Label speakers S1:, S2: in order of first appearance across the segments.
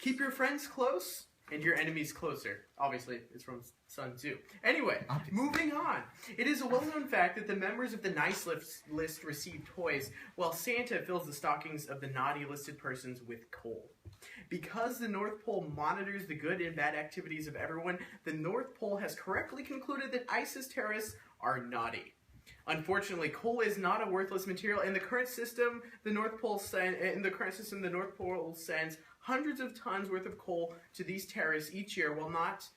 S1: Keep your friends close and your enemies closer. Obviously, it's from Sun Tzu. Anyway, moving on. It is a well-known fact that the members of the nice list receive toys, while Santa fills the stockings of the naughty listed persons with coal. Because the North Pole monitors the good and bad activities of everyone, the North Pole has correctly concluded that ISIS terrorists are naughty. Unfortunately, coal is not a worthless material. In the current system, the North Pole sends hundreds of tons worth of coal to these terrorists each year, while not,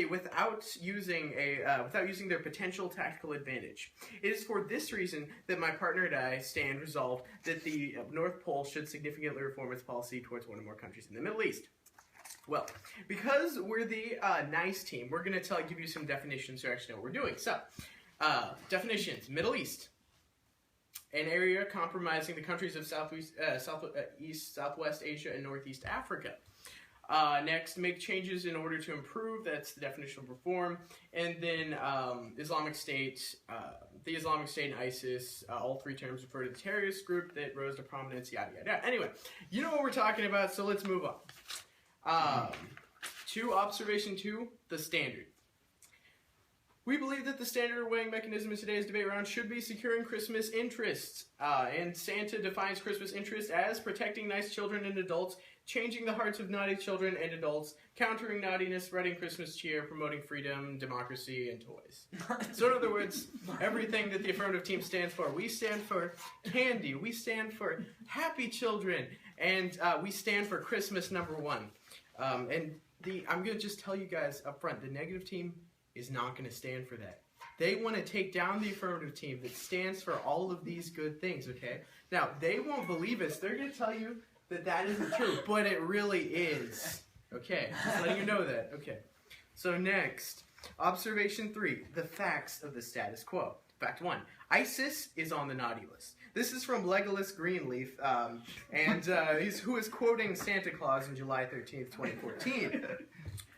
S1: without using their potential tactical advantage. It is for this reason that my partner and I stand resolved that the North Pole should significantly reform its policy towards one or more countries in the Middle East. Well, because we're the nice team, we're going to give you some definitions so you actually know what we're doing. So, definitions: Middle East. An area comprising the countries of Southwest Asia, and Northeast Africa. Next, make changes in order to improve. That's the definition of reform. And then Islamic State, the Islamic State and ISIS, all three terms refer to the terrorist group that rose to prominence, yada, yada. Anyway, you know what we're talking about, so let's move on. Observation 2, the standard. We believe that the standard weighing mechanism in today's debate round should be securing Christmas interests. And Santa defines Christmas interests as protecting nice children and adults, changing the hearts of naughty children and adults, countering naughtiness, spreading Christmas cheer, promoting freedom, democracy, and toys. So in other words, everything that the affirmative team stands for. We stand for candy, we stand for happy children, and we stand for Christmas #1. I'm going to just tell you guys up front, the negative team is not going to stand for that. They want to take down the affirmative team that stands for all of these good things, okay? Now, they won't believe us. They're going to tell you that that isn't true, but it really is. Okay, just letting you know that. Okay. So next, observation 3, the facts of the status quo. Fact 1, ISIS is on the naughty list. This is from Legolas Greenleaf, who is quoting Santa Claus on July 13th, 2014.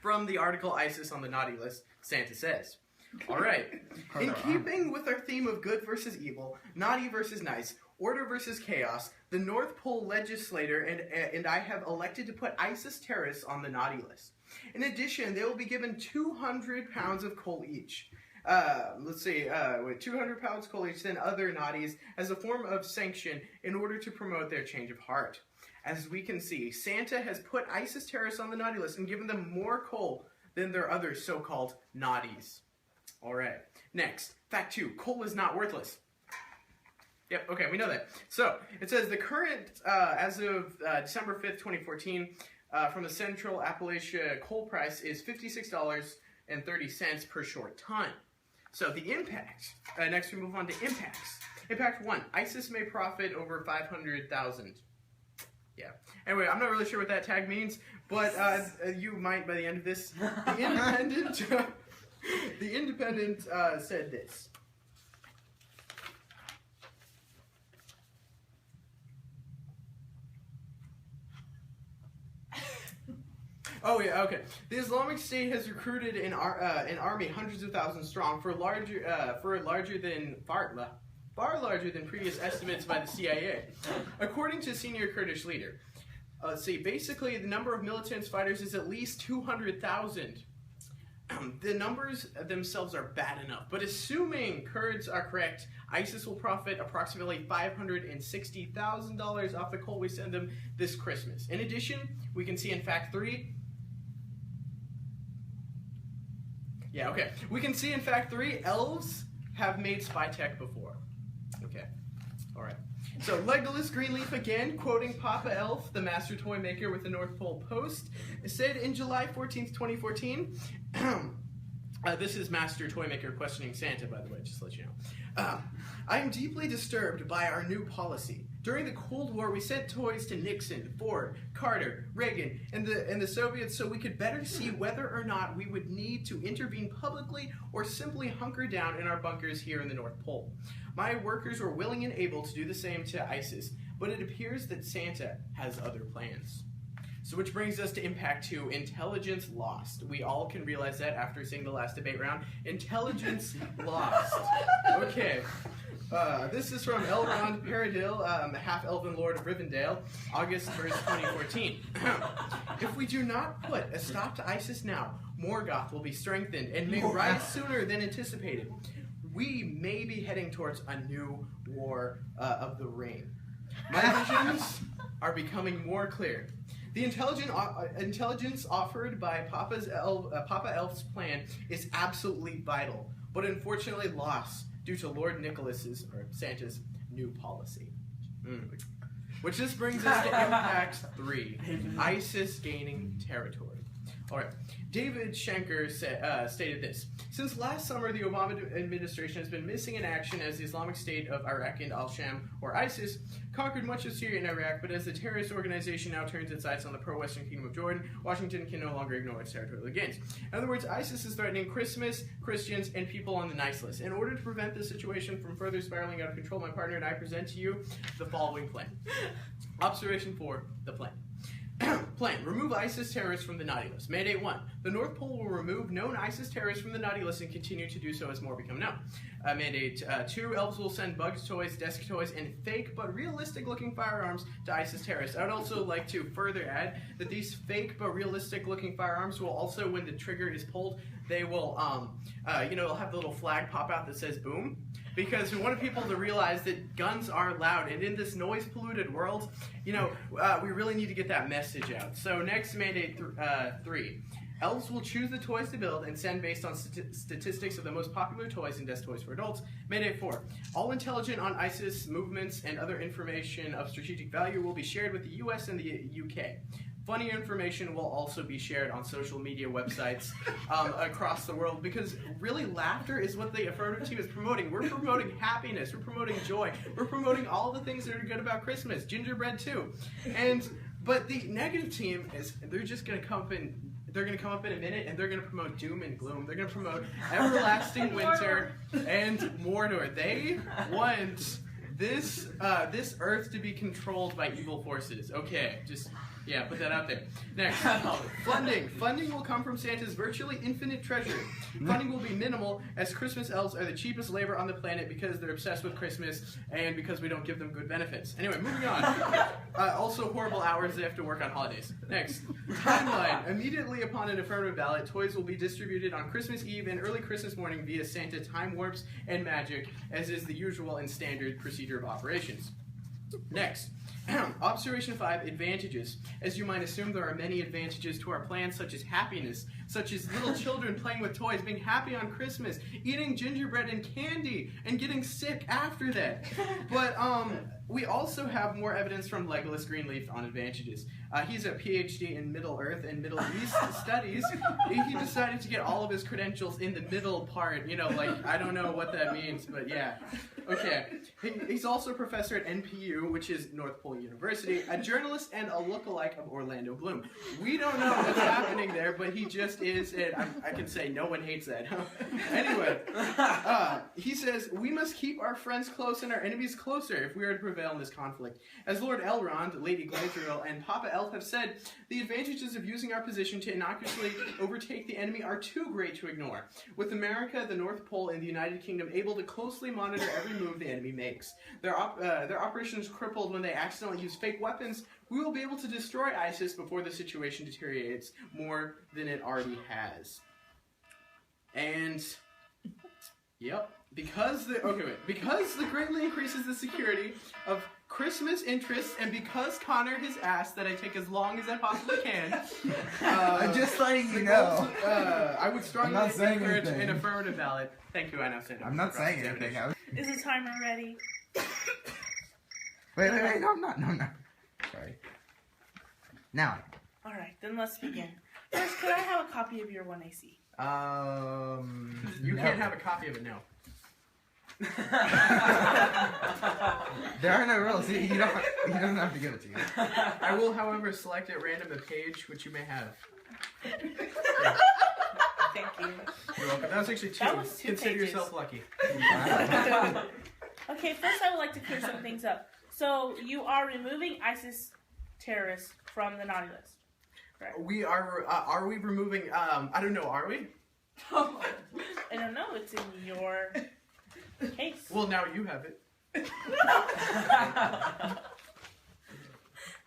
S1: From the article ISIS on the naughty list, Santa says, all right, in keeping with our theme of good versus evil, naughty versus nice, order versus chaos, the North Pole legislator and I have elected to put ISIS terrorists on the naughty list. In addition, they will be given 200 pounds of coal each. 200 pounds coal each than other naughties as a form of sanction in order to promote their change of heart. As we can see, Santa has put ISIS terrorists on the naughty list and given them more coal than their other so-called naughties. All right. Next, fact 2, coal is not worthless. Yep, okay, we know that. So, it says the current, as of December 5th, 2014, from the Central Appalachia coal price is $56.30 per short ton. So, the impact. Next, we move on to impacts. Impact 1, ISIS may profit over 500,000. Yeah. Anyway, I'm not really sure what that tag means, but you might by the end of this. The Independent said this. Oh yeah, okay. The Islamic State has recruited an army hundreds of thousands strong far larger than previous estimates by the CIA. According to a senior Kurdish leader, basically the number of militant fighters is at least 200,000. The numbers themselves are bad enough, but assuming Kurds are correct, ISIS will profit approximately $560,000 off the coal we send them this Christmas. In addition, we can see in fact 3. Yeah, okay. We can see in fact 3 elves have made spy tech before. Okay. Alright. So, Legolas Greenleaf again, quoting Papa Elf, the master toy maker with the North Pole Post, said in July 14th, 2014, this is Master Toymaker questioning Santa, by the way, just to let you know. I am deeply disturbed by our new policy. During the Cold War, we sent toys to Nixon, Ford, Carter, Reagan, and the Soviets so we could better see whether or not we would need to intervene publicly or simply hunker down in our bunkers here in the North Pole. My workers were willing and able to do the same to ISIS, but it appears that Santa has other plans. So which brings us to Impact 2, intelligence lost. We all can realize that after seeing the last debate round. Intelligence lost. Okay. This is from Elrond Peridil, half-elven lord of Rivendell, August 1st, 2014. If we do not put a stop to ISIS now, Morgoth will be strengthened and may rise sooner than anticipated. We may be heading towards a new War of the Ring. My visions are becoming more clear. The intelligence offered by Papa Elf's plan is absolutely vital, but unfortunately lost due to Lord Nicholas's, or Santa's, new policy. Which just brings us to Impact 3, ISIS gaining territory. Alright, David Schenker stated this. Since last summer, the Obama administration has been missing in action as the Islamic State of Iraq and al-Sham, or ISIS, conquered much of Syria and Iraq, but as the terrorist organization now turns its sights on the pro-Western Kingdom of Jordan, Washington can no longer ignore its territorial gains. In other words, ISIS is threatening Christmas, Christians, and people on the nice list. In order to prevent this situation from further spiraling out of control, my partner and I present to you the following plan. Observation 4, the plan. Plan. Remove ISIS terrorists from the naughty list. Mandate 1. The North Pole will remove known ISIS terrorists from the naughty list and continue to do so as more become known. Mandate 2. Elves will send bugs toys, desk toys, and fake but realistic-looking firearms to ISIS terrorists. I would also like to further add that these fake but realistic-looking firearms will also, when the trigger is pulled, they will, it'll have the little flag pop out that says boom. Because we wanted people to realize that guns are loud, and in this noise-polluted world, we really need to get that message out. So next, Mandate 3. Elves will choose the toys to build and send based on statistics of the most popular toys and desk toys for adults. Mandate 4. All intelligence on ISIS movements and other information of strategic value will be shared with the US and the UK. Funny information will also be shared on social media websites across the world, because really laughter is what the affirmative team is promoting. We're promoting happiness. We're promoting joy. We're promoting all the things that are good about Christmas. Gingerbread too. But the negative team is, they're just going to come up in. They're going to come up in a minute, and they're going to promote doom and gloom. They're going to promote everlasting winter and Mordor. They want this Earth to be controlled by evil forces. Okay, put that out there. Next, funding. Funding will come from Santa's virtually infinite treasury. Funding will be minimal, as Christmas elves are the cheapest labor on the planet because they're obsessed with Christmas and because we don't give them good benefits. Anyway, moving on. Also, horrible hours they have to work on holidays. Next, timeline. Immediately upon an affirmative ballot, toys will be distributed on Christmas Eve and early Christmas morning via Santa time warps and magic, as is the usual and standard procedure of operations. Next, Observation 5, advantages. As you might assume, there are many advantages to our plan, such as happiness, such as little children playing with toys, being happy on Christmas, eating gingerbread and candy, and getting sick after that. But we also have more evidence from Legolas Greenleaf on advantages. He's a PhD in Middle Earth and Middle East studies. He decided to get all of his credentials in the middle part, I don't know what that means, but yeah. Okay. He's also a professor at NPU, which is North Pole University, a journalist and a lookalike of Orlando Bloom. We don't know what's happening there, but he just is, and I can say no one hates that. Anyway, he says, we must keep our friends close and our enemies closer if we are to prevail in this conflict. As Lord Elrond, Lady Galadriel, and Papa Elf have said, the advantages of using our position to innocuously overtake the enemy are too great to ignore. With America, the North Pole, and the United Kingdom able to closely monitor every move the enemy makes, their operations crippled when they accidentally use fake weapons, we will be able to destroy ISIS before the situation deteriorates more than it already has. And, yep, because the greatly increases the security of Christmas interests, and because Connor has asked that I take as long as I possibly can,
S2: I'm just letting you know.
S1: I would strongly encourage an affirmative ballot. Thank you, I now stand up.
S2: I'm not saying anything.
S3: Is the timer ready?
S2: Wait, no, I'm not. Sorry. Now.
S3: Alright, then let's begin. First, could I have a copy of your 1AC?
S1: You can't have a copy of it now.
S2: There are no rules. He doesn't have to give it to you.
S1: I will, however, select at random a page which you may have.
S3: Yeah. Thank you.
S1: You're welcome. That was actually two.
S3: That was 2
S1: Consider
S3: pages.
S1: yourself lucky.
S3: Okay, first I would like to clear some things up. So, you are removing ISIS terrorists from the naughty list, correct?
S1: We are we removing, I don't know, are we?
S3: I don't know, it's in your case.
S1: Well, now you have it.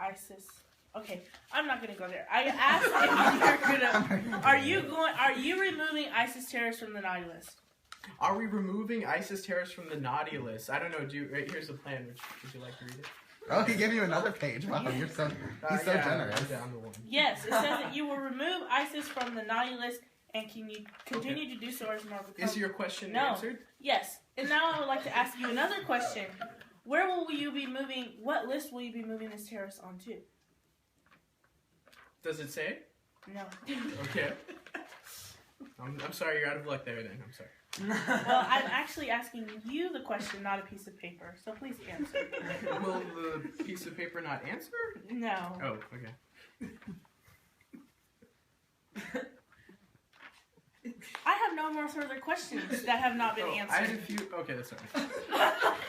S3: ISIS. Okay, I'm not gonna go there. I asked if you're gonna. Are you removing ISIS terrorists from the naughty list?
S1: Are we removing ISIS terrorists from the naughty list? I don't know. Here's the plan. Would you like to read it?
S2: Oh, he gave you another page. Wow, he's so generous.
S1: Down to one.
S3: Yes, it says that you will remove ISIS from the naughty list, and can you continue to do so as more become...
S1: Is your question
S3: No.
S1: answered?
S3: Yes, and now I would like to ask you another question. Where will you be moving? What list will you be moving this terrorist onto?
S1: Does it say?
S3: No.
S1: Okay. I'm sorry, you're out of luck there. Then I'm sorry.
S3: Well, I'm actually asking you the question, not a piece of paper. So please answer.
S1: Will the piece of paper not answer?
S3: No.
S1: Oh, okay.
S3: I have no more further questions that have not been answered.
S1: I had a few. Okay, that's all right.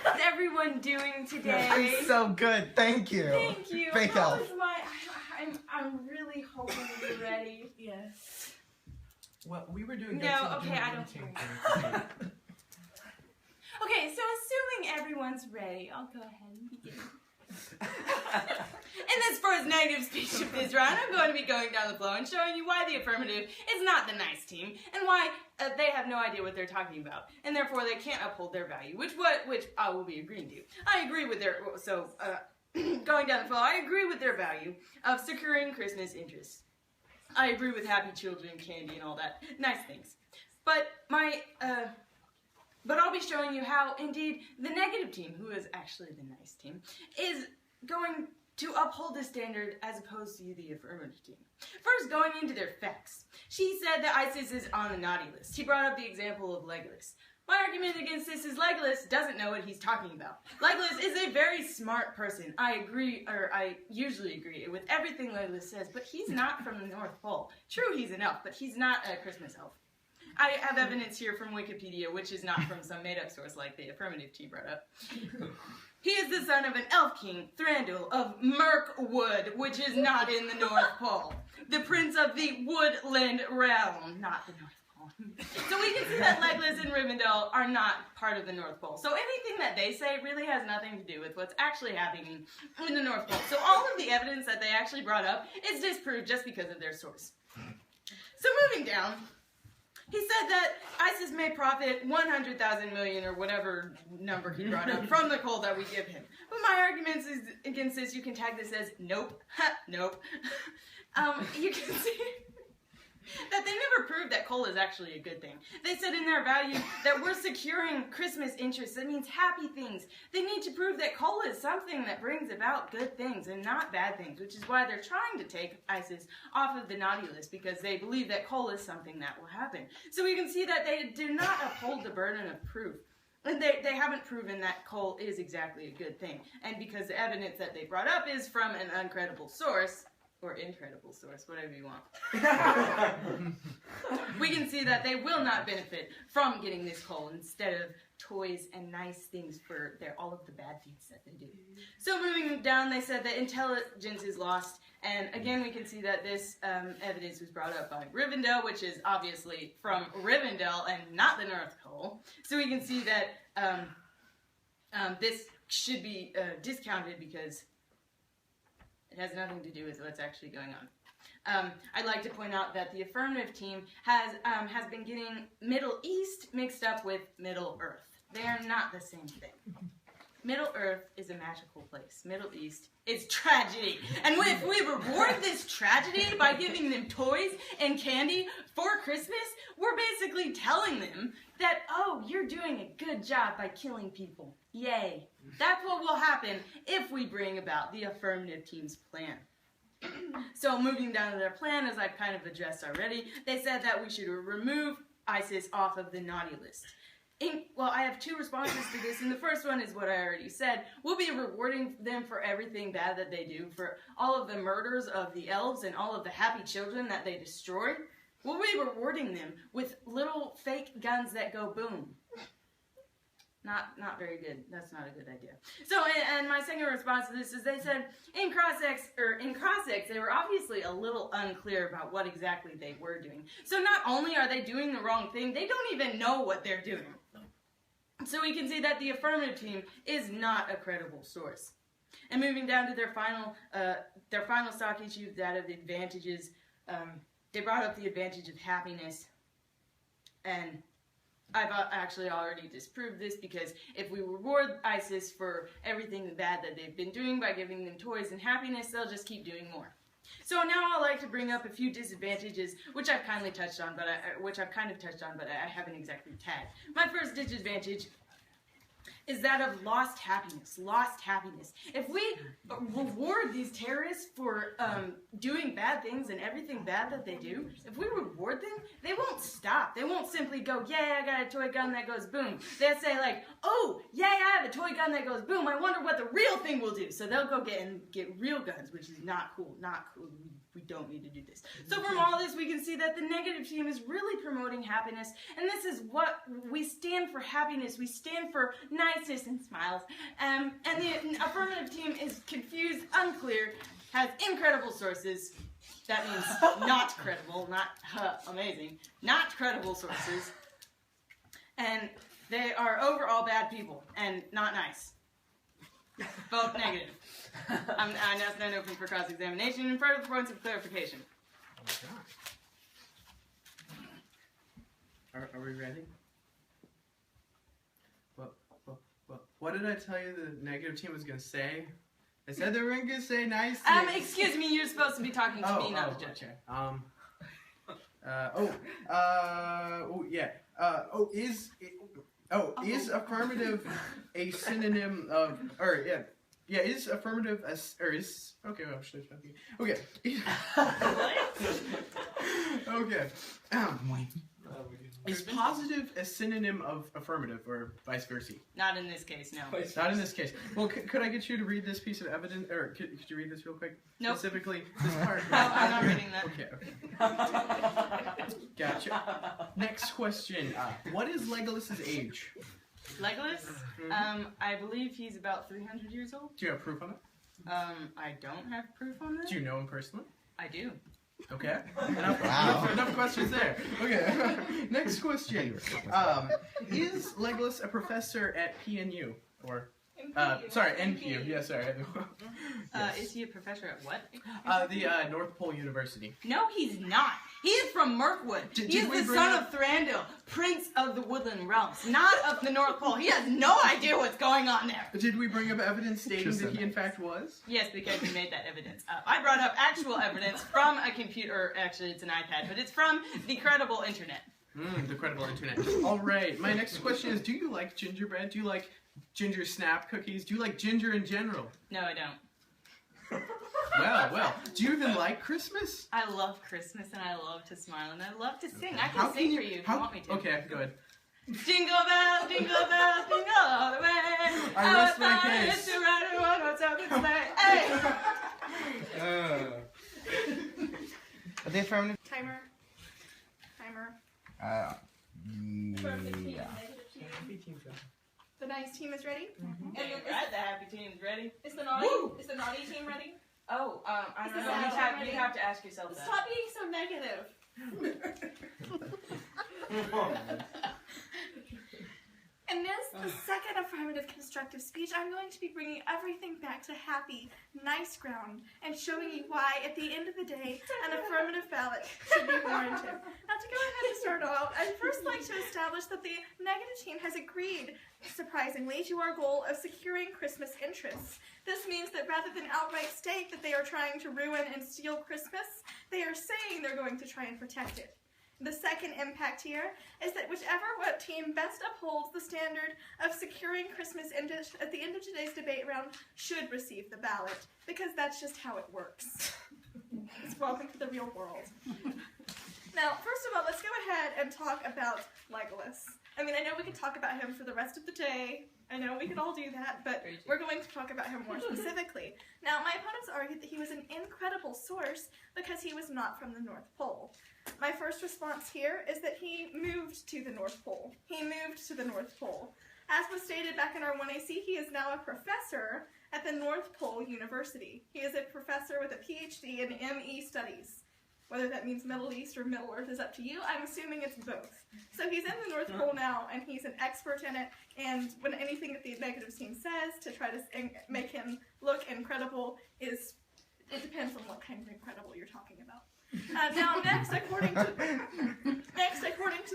S4: What's everyone doing today?
S2: I'm so good. Thank you.
S4: Thank you.
S2: Fake
S4: How
S2: elf.
S4: is I'm really hoping you're ready.
S3: Yes.
S1: Well, we were doing.
S4: No, okay, I don't care. Okay, so assuming everyone's ready, I'll go ahead and begin. In this first negative speech of this round, I'm going to be going down the flow and showing you why the affirmative is not the nice team, and why they have no idea what they're talking about, and therefore they can't uphold their value, which I will be agreeing to. I agree with their, going down the flow, I agree with their value of securing Christmas interests. I agree with happy children, candy, and all that. Nice things. But I'll be showing you how, indeed, the negative team, who is actually the nice team, is going to uphold the standard as opposed to the affirmative team. First, going into their facts. She said that ISIS is on the naughty list. He brought up the example of Legolas. My argument against this is Legolas doesn't know what he's talking about. Legolas is a very smart person. I usually agree with everything Legolas says, but he's not from the North Pole. True, he's an elf, but he's not a Christmas elf. I have evidence here from Wikipedia, which is not from some made-up source like the affirmative team brought up. He is the son of an elf king, Thranduil of Mirkwood, which is not in the North Pole. The prince of the Woodland Realm, not the North Pole. So we can see that Legolas and Rivendell are not part of the North Pole. So anything that they say really has nothing to do with what's actually happening in the North Pole. So all of the evidence that they actually brought up is disproved just because of their source. So moving down, he said that ISIS may profit 100,000 million or whatever number he brought up from the coal that we give him. But my argument is against this, you can tag this as nope, nope. You can see that they never proved that coal is actually a good thing. They said in their value that we're securing Christmas interests. That means happy things. They need to prove that coal is something that brings about good things and not bad things, which is why they're trying to take ISIS off of the naughty list, because they believe that coal is something that will happen. So we can see that they do not uphold the burden of proof. And they haven't proven that coal is exactly a good thing. And because the evidence that they brought up is from an uncredible source, or incredible source, whatever you want. We can see that they will not benefit from getting this coal instead of toys and nice things for all of the bad things that they do. So moving down, they said that intelligence is lost. And again, we can see that this evidence was brought up by Rivendell, which is obviously from Rivendell and not the North Pole. So we can see that this should be discounted because it has nothing to do with what's actually going on. I'd like to point out that the affirmative team has been getting Middle East mixed up with Middle Earth. They are not the same thing. Middle Earth is a magical place. Middle East is tragedy. And if we reward this tragedy by giving them toys and candy for Christmas, we're basically telling them that, oh, you're doing a good job by killing people. Yay. That's what will happen if we bring about the affirmative team's plan. So moving down to their plan, as I've kind of addressed already, they said that we should remove ISIS off of the naughty list. Well, I have two responses to this, and the first one is what I already said. We'll be rewarding them for everything bad that they do, for all of the murders of the elves and all of the happy children that they destroy. We'll be rewarding them with little fake guns that go boom. Not very good. That's not a good idea. So, and my second response to this is they said in Crossix, they were obviously a little unclear about what exactly they were doing. So not only are they doing the wrong thing, they don't even know what they're doing. So we can see that the affirmative team is not a credible source. And moving down to their final stock issue, that of the advantages, they brought up the advantage of happiness, and I've actually already disproved this, because if we reward ISIS for everything bad that they've been doing by giving them toys and happiness, they'll just keep doing more. So now I'd like to bring up a few disadvantages, which I've kind of touched on, but I haven't exactly tagged. My first disadvantage is that of lost happiness. Lost happiness. If we reward these terrorists for doing bad things and everything bad that they do, if we reward them, they won't stop. They won't simply go, yay, I got a toy gun that goes boom. They'll say like, oh, yay, I have a toy gun that goes boom. I wonder what the real thing will do. So they'll go get real guns, which is not cool. Not cool. We don't need to do this. So from all this, we can see that the negative team is really promoting happiness, and this is what we stand for: happiness. We stand for niceness and smiles. And the affirmative team is confused, unclear, has incredible sources. That means not credible, not amazing, not credible sources. And they are overall bad people and not nice. Both negative. I'm now stand open for cross-examination and further points of clarification.
S1: Oh my God. Are we ready? Well, what did I tell you the negative team was going to say? I said they were going to say nice things.
S4: Excuse me, you're supposed to be talking to me, not the judge.
S1: Okay. Is affirmative a synonym of, is affirmative okay, well, actually, okay. Okay. Is positive a synonym of affirmative, or vice versa?
S4: Not in this case, no.
S1: Not in this case. Well, could I get you to read this piece of evidence, or could you read this real quick?
S4: Nope.
S1: Specifically, this part.
S4: No, I'm not reading that.
S1: Okay. Gotcha. Next question. What is Legolas's age?
S4: Legolas?
S1: Mm-hmm.
S4: I believe he's about 300 years old.
S1: Do you have proof on it?
S4: I don't have proof on that.
S1: Do you know him personally?
S4: I do.
S1: Okay. Enough questions there. Okay. Next question. Is Legolas a professor at PNU? Or NPU. Yeah, sorry. Yes.
S4: Is he a professor at what?
S1: The North Pole University.
S4: No, he's not. He is from Mirkwood. He is the son of Thranduil, Prince of the Woodland Realms, not of the North Pole. He has no idea what's going on there.
S1: Did we bring up evidence stating that he in fact was?
S4: Yes, because we made that evidence up. I brought up actual evidence from a computer, or actually it's an iPad, but it's from the credible internet.
S1: The credible internet. All right. My next question is: do you like gingerbread? Do you like ginger snap cookies? Do you like ginger in general?
S4: No, I don't.
S1: Well. Do you even like Christmas?
S4: I love Christmas, and I love to smile, and I love to sing. I can sing for you if you want me to.
S1: Okay, go ahead.
S4: Jingle bells, jingle all the way.
S1: I rest my case.
S4: To ride one more time and say, hey!
S2: Are they affirmative?
S3: Timer.
S2: Yeah.
S3: The nice team is ready.
S4: Okay, right, the happy team's ready.
S3: Is the naughty team ready?
S4: Oh, I don't know. You have to ask yourself that.
S3: Stop being so negative. In this, the second affirmative constructive speech, I'm going to be bringing everything back to happy, nice ground, and showing you why, at the end of the day, an affirmative ballot should be warranted. Now, to go ahead and start out, I'd first like to establish that the negative team has agreed, surprisingly, to our goal of securing Christmas interests. This means that rather than outright state that they are trying to ruin and steal Christmas, they are saying they're going to try and protect it. The second impact here is that whichever team best upholds the standard of securing Christmas interests at the end of today's debate round should receive the ballot, because that's just how it works. It's welcome to the real world. Now, first of all, let's go ahead and talk about Legolas. I mean, I know we could talk about him for the rest of the day. I know we could all do that, but we're going to talk about him more specifically. Now, my opponents argued that he was an incredible source because he was not from the North Pole. My first response here is that he moved to the North Pole. He moved to the North Pole. As was stated back in our 1AC, he is now a professor at the North Pole University. He is a professor with a PhD in ME Studies. Whether that means Middle East or Middle Earth is up to you. I'm assuming it's both. So he's in the North Pole now, and he's an expert in it, and when anything that the negative team says to try to make him look incredible it depends on what kind of incredible you're talking about. Now, next, according to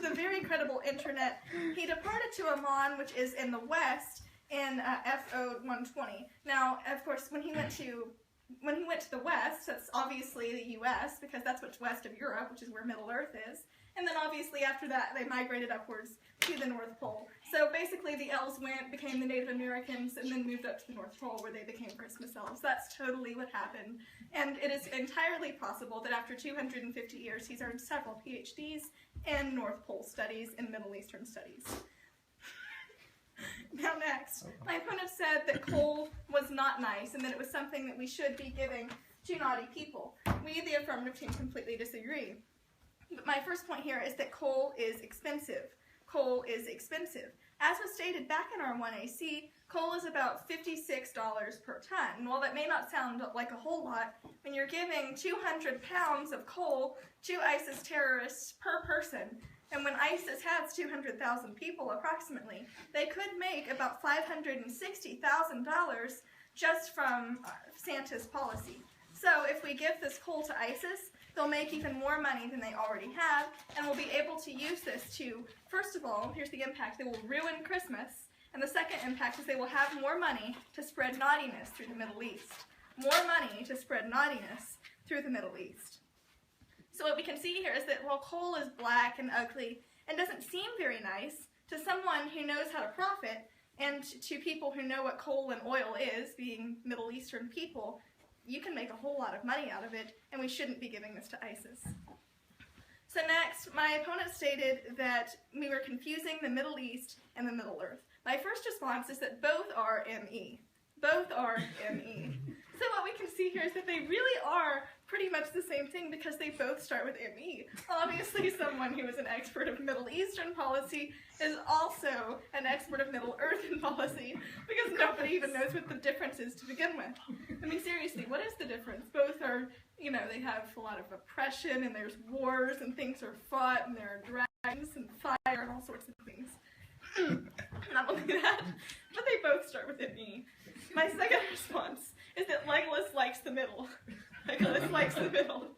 S3: the very credible internet, he departed to Amman, which is in the west, in FO 120. Now, of course, when he went to the west, that's obviously the U.S., because that's what's west of Europe, which is where Middle Earth is. And then obviously after that, they migrated upwards to the North Pole. So basically the elves became the Native Americans, and then moved up to the North Pole where they became Christmas elves. That's totally what happened. And it is entirely possible that after 250 years, he's earned several PhDs in North Pole studies and Middle Eastern studies. Now next, my opponent said that coal was not nice and that it was something that we should be giving to naughty people. We, the affirmative team, completely disagree. But my first point here is that coal is expensive. Coal is expensive. As was stated back in our 1AC, coal is about $56 per ton. And while that may not sound like a whole lot, when you're giving 200 pounds of coal to ISIS terrorists per person, and when ISIS has 200,000 people approximately, they could make about $560,000 just from Santa's policy. So if we give this coal to ISIS, they'll make even more money than they already have, and we'll be able to use this to, first of all, here's the impact, they will ruin Christmas, and the second impact is they will have more money to spread naughtiness through the Middle East. More money to spread naughtiness through the Middle East. So what we can see here is that while coal is black and ugly and doesn't seem very nice, to someone who knows how to profit, and to people who know what coal and oil is, being Middle Eastern people, you can make a whole lot of money out of it, and we shouldn't be giving this to ISIS. So next, my opponent stated that we were confusing the Middle East and the Middle Earth. My first response is that both are ME. Both are ME. So what we can see here is that they really are pretty much the same thing because they both start with ME. Obviously, someone who is an expert of Middle Eastern policy is also an expert of Middle Earthen policy because nobody even knows what the difference is to begin with. I mean, seriously, what is the difference? Both are, you know, they have a lot of oppression and there's wars and things are fought and there are dragons and fire and all sorts of things. Not only that, but they both start with ME. My second response is that Legolas likes the middle. Legolas likes the middle.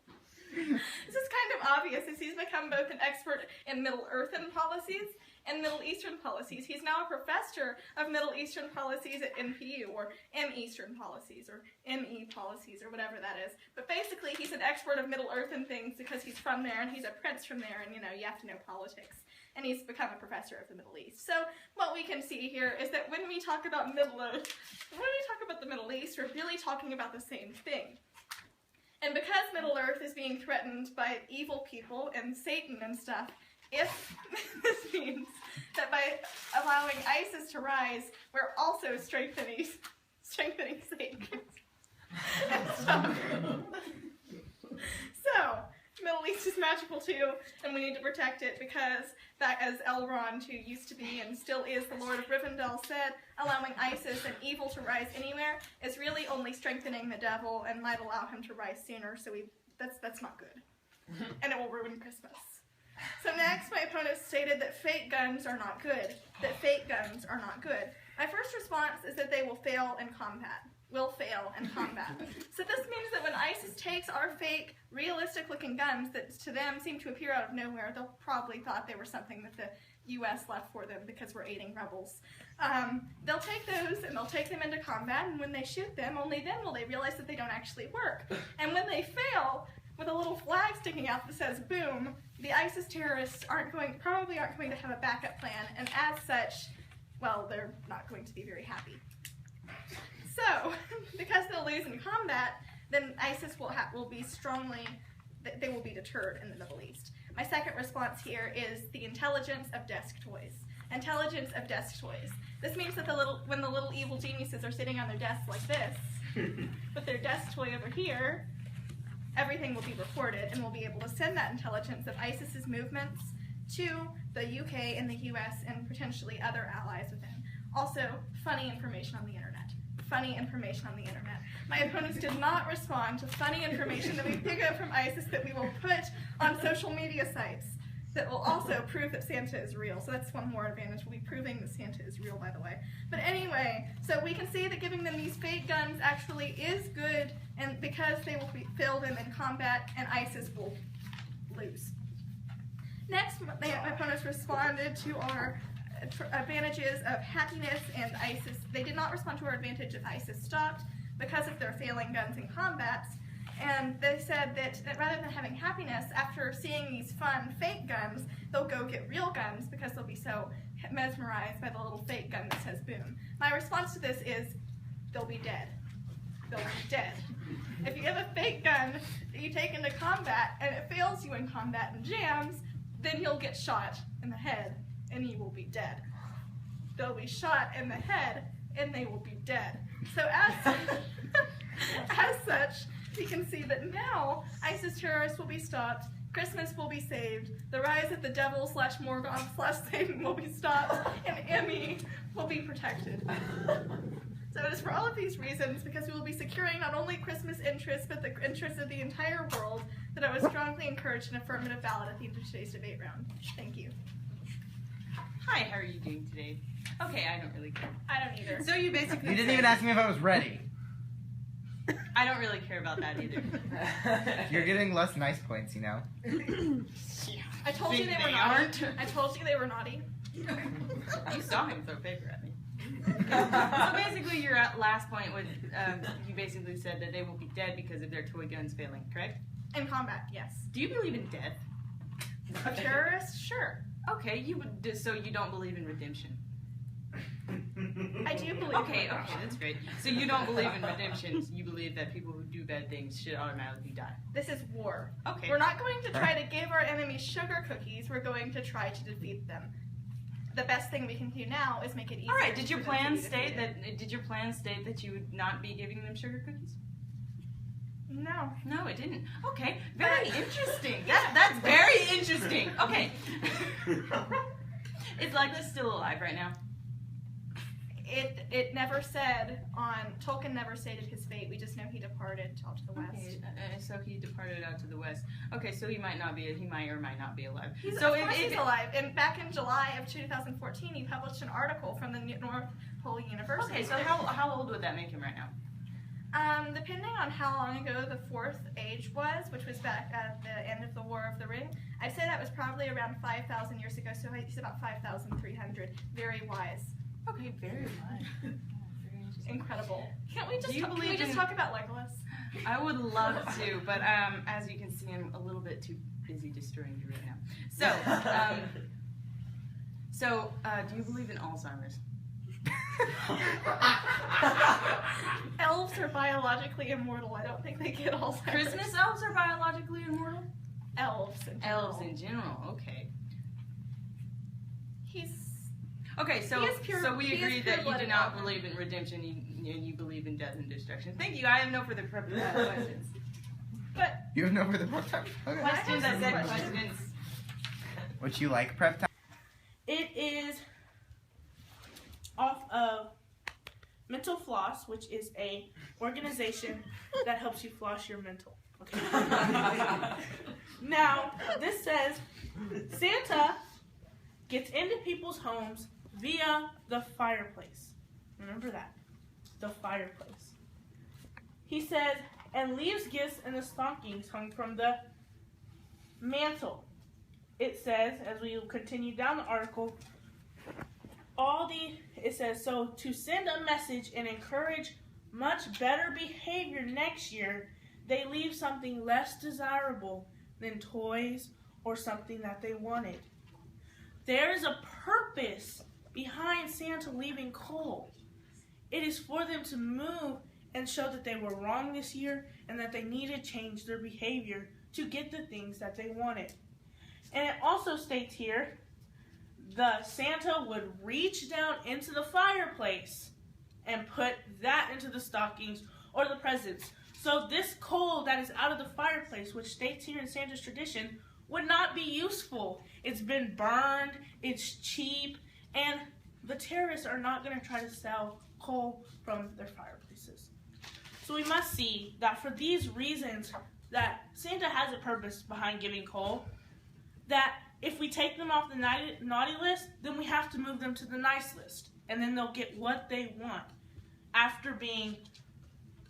S3: This is kind of obvious as he's become both an expert in Middle Earthen policies and Middle Eastern policies. He's now a professor of Middle Eastern policies at NPU, or M-Eastern policies, or ME policies, or whatever that is. But basically, he's an expert of Middle Earthen things because he's from there, and he's a prince from there, and, you know, you have to know politics. And he's become a professor of the Middle East. So what we can see here is that when we talk about the Middle East, we're really talking about the same thing. And because Middle Earth is being threatened by evil people and Satan and stuff, if this means that by allowing ISIS to rise, we're also strengthening Satan. So, Middle East is magical too, and we need to protect it because, that as Elrond, who used to be and still is the Lord of Rivendell, said, allowing ISIS and evil to rise anywhere is really only strengthening the devil and might allow him to rise sooner, so that's not good. And it will ruin Christmas. So next, my opponent stated that fake guns are not good. That fake guns are not good. My first response is that they will fail in combat. Will fail in combat. So this means that when ISIS takes our fake, realistic-looking guns that to them seem to appear out of nowhere, they'll probably thought they were something that the U.S. left for them because we're aiding rebels. They'll take those and they'll take them into combat, and when they shoot them, only then will they realize that they don't actually work. And when they fail, with a little flag sticking out that says boom, the ISIS terrorists probably aren't going to have a backup plan, and as such, well, they're not going to be very happy. So, because they'll lose in combat, then ISIS will be they will be deterred in the Middle East. My second response here is the intelligence of desk toys. Intelligence of desk toys. This means that when the little evil geniuses are sitting on their desks like this, with their desk toy over here, everything will be recorded, and we'll be able to send that intelligence of ISIS's movements to the UK and the US and potentially other allies within. Also, funny information on the internet. funny information on the internet. My opponents did not respond to funny information that we pick up from ISIS that we will put on social media sites that will also prove that Santa is real. So that's one more advantage. We'll be proving that Santa is real, by the way. But anyway, so we can see that giving them these fake guns actually is good, and because they will fill them in combat, and ISIS will lose. Next, my opponents responded to our advantages of happiness and ISIS. They did not respond to our advantage of ISIS stopped because of their failing guns in combats. And they said that rather than having happiness, after seeing these fun fake guns, they'll go get real guns because they'll be so mesmerized by the little fake gun that says boom. My response to this is, they'll be dead. They'll be dead. If you have a fake gun that you take into combat and it fails you in combat and jams, then you'll get shot in the head and you will be dead. They'll be shot in the head and they will be dead. So as such, we can see that now ISIS terrorists will be stopped, Christmas will be saved, the rise of the devil / Morgoth / Satan will be stopped, and Emmy will be protected. So it is for all of these reasons, because we will be securing not only Christmas interests, but the interests of the entire world, that I would strongly encourage an affirmative ballot at the end of today's debate round. Thank you.
S4: Hi, how are you doing today? Okay, I don't really care.
S3: I don't either.
S4: So you basically
S2: You didn't even ask me if I was ready.
S4: I don't really care about that either.
S2: You're getting less nice points, you know.
S3: I told you
S4: Think
S3: they were
S4: they
S3: naughty.
S4: aren't?
S3: I told you they were naughty.
S4: You saw him throw paper at me. So basically your last point was, you basically said that they will be dead because of their toy guns failing, correct?
S3: In combat, yes.
S4: Do you believe in death?
S3: A terrorist? Sure.
S4: Okay, so you don't believe in redemption.
S3: I do believe
S4: Okay, that's great. So you don't believe in redemption. You believe that people who do bad things should automatically die.
S3: This is war.
S4: Okay.
S3: We're not going to try to give our enemies sugar cookies. We're going to try to defeat them. The best thing we can do now is make it easier.
S4: All right. Did your
S3: for them to
S4: plan
S3: be
S4: state
S3: defeated.
S4: that? Did your plan state that you would not be giving them sugar cookies?
S3: No.
S4: No, it didn't. Okay. Very interesting. That's very interesting. Okay. Is Legolas still alive right now?
S3: It never said Tolkien never stated his fate. We just know he departed out to the west.
S4: Okay, so he departed out to the west. Okay, so he might or might not be alive.
S3: He's alive. And back in July of 2014, he published an article from the North Pole University.
S4: Okay, so how old would that make him right now?
S3: Depending on how long ago the Fourth Age was, which was back at the end of the War of the Ring, I'd say that was probably around 5,000 years ago, so he's about 5,300. Very wise.
S4: Okay, very wise. Very interesting.
S3: Incredible. Can't we just,
S4: Do you
S3: can we
S4: believe
S3: just
S4: in-
S3: talk about Legolas?
S4: I would love to, but as you can see, I'm a little bit too busy destroying you right now. So, do you believe in Alzheimer's?
S3: Elves are biologically immortal. I don't think they get Alzheimer's.
S4: Christmas elves are biologically immortal?
S3: Elves.
S4: Elves in general, okay. Okay, so
S3: He is pure-
S4: so we
S3: he is
S4: agree that you do
S3: pure-blooded
S4: not
S3: elf.
S4: believe in redemption, you believe in death and destruction. Thank you, I have no further questions.
S3: But
S2: You have no further prep time? Okay.
S4: Questions, I said
S3: Questions.
S4: questions.
S2: Would you like prep time?
S5: It is off of Mental Floss, which is a organization that helps you floss your mental. Okay. Now, this says Santa gets into people's homes via the fireplace. Remember that. The fireplace. He says, and leaves gifts in the stockings hung from the mantle. It says, as we continue down the article, it says, so to send a message and encourage much better behavior next year, they leave something less desirable than toys or something that they wanted. There is a purpose behind Santa leaving coal. It is for them to move and show that they were wrong this year and that they need to change their behavior to get the things that they wanted. And it also states here, the Santa would reach down into the fireplace and put that into the stockings or the presents. So this coal that is out of the fireplace, which states here in Santa's tradition, would not be useful. It's been burned, it's cheap, and the terrorists are not going to try to sell coal from their fireplaces. So we must see that for these reasons that Santa has a purpose behind giving coal, that if we take them off the naughty list, then we have to move them to the nice list, and then they'll get what they want after being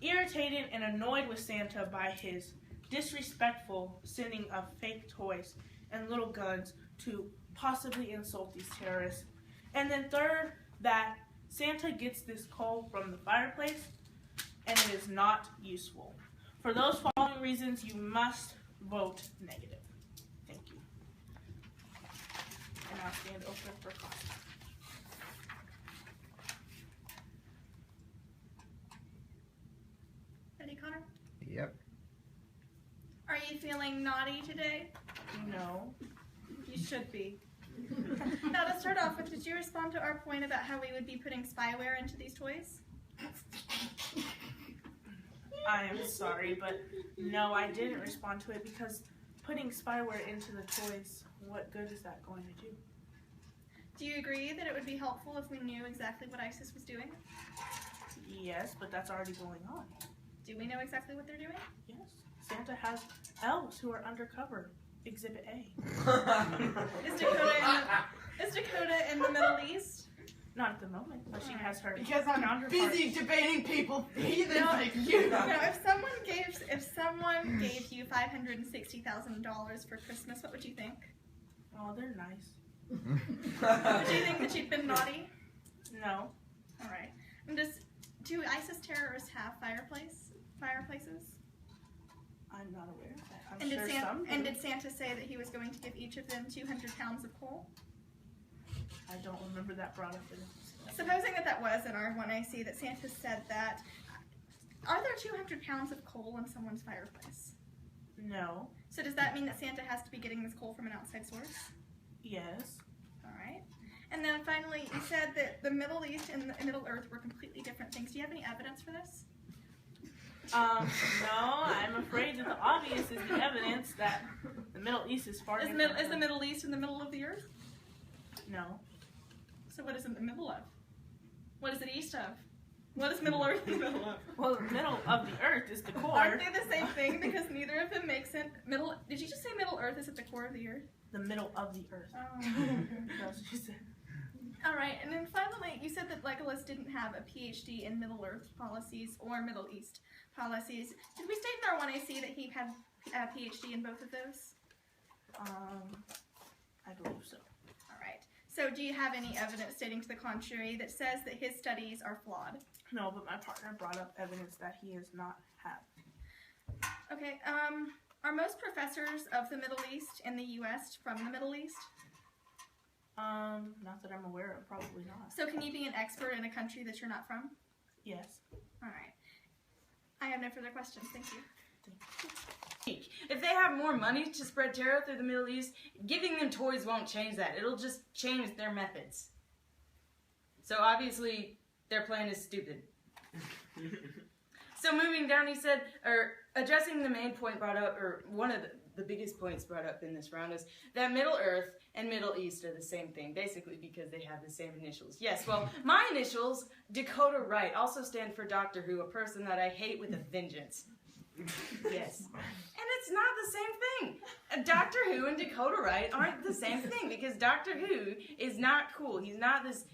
S5: irritated and annoyed with Santa by his disrespectful sending of fake toys and little guns to possibly insult these terrorists. And then third, that Santa gets this coal from the fireplace and it is not useful. For those following reasons, you must vote negative. Thank you. And I'll stand open for comments.
S3: Ready, Connor?
S2: Yep.
S3: Are you feeling naughty today?
S5: No.
S3: You should be. Now, to start off with, did you respond to our point about how we would be putting spyware into these toys?
S5: I am sorry, but no, I didn't respond to it because putting spyware into the toys, what good is that going to do?
S3: Do you agree that it would be helpful if we knew exactly what ISIS was doing?
S5: Yes, but that's already going on.
S3: Do we know exactly what they're doing?
S5: Yes. Santa has elves who are undercover. Exhibit A.
S3: Is Dakota in the Middle East?
S5: Not at the moment, but she has her
S1: Because I'm
S5: counterpart.
S1: busy debating people heathens
S3: No.
S1: like you.
S3: No, if someone gave you $560,000 for Christmas, what would you think?
S5: Oh, they're nice.
S3: Would you think that you'd been naughty?
S5: No.
S3: All right. Do ISIS terrorists have fireplaces?
S5: I'm not aware of that. I'm sure some do.
S3: And did Santa say that he was going to give each of them 200 pounds of coal?
S5: I don't remember that brought up in it.
S3: Supposing that was in our 1AC, that Santa said that, are there 200 pounds of coal in someone's fireplace?
S5: No.
S3: So does that mean that Santa has to be getting this coal from an outside source?
S5: Yes.
S3: All right. And then finally, you said that the Middle East and the Middle Earth were completely different things. Do you have any evidence for this?
S5: No, I'm afraid that the obvious is the evidence that the Middle East is far different.
S3: Is the Middle East in the middle of the earth?
S5: No.
S3: So what is it in the middle of? What is it east of? What is Middle Earth in the middle of?
S5: Well, the middle of the earth is the core.
S3: Aren't they the same thing? Because neither of them makes sense. Did you just say Middle Earth is at the core of the earth?
S5: The middle of the earth.
S3: Oh.
S5: That's what you said.
S3: All right, and then finally, you said that Legolas didn't have a PhD in Middle Earth policies or Middle East policies. Did we state in our 1AC that he had a PhD in both of those?
S5: I believe so.
S3: All right. So do you have any evidence stating to the contrary that says that his studies are flawed?
S5: No, but my partner brought up evidence that he has not had.
S3: Okay, are most professors of the Middle East in the U.S. from the Middle East?
S5: Not that I'm aware of, probably not.
S3: So can you be an expert in a country that you're not from?
S5: Yes.
S3: All right. I have no further questions. Thank you.
S4: If they have more money to spread terror through the Middle East, giving them toys won't change that. It'll just change their methods. So obviously, their plan is stupid. So moving down, he said, or addressing the main point brought up, or one of the biggest points brought up in this round is that Middle Earth and Middle East are the same thing, basically because they have the same initials. Yes, well, my initials, Dakota Wright, also stand for Doctor Who, a person that I hate with a vengeance. Yes. And it's not the same thing. Doctor Who and Dakota Wright aren't the same thing because Doctor Who is not cool. He's not this,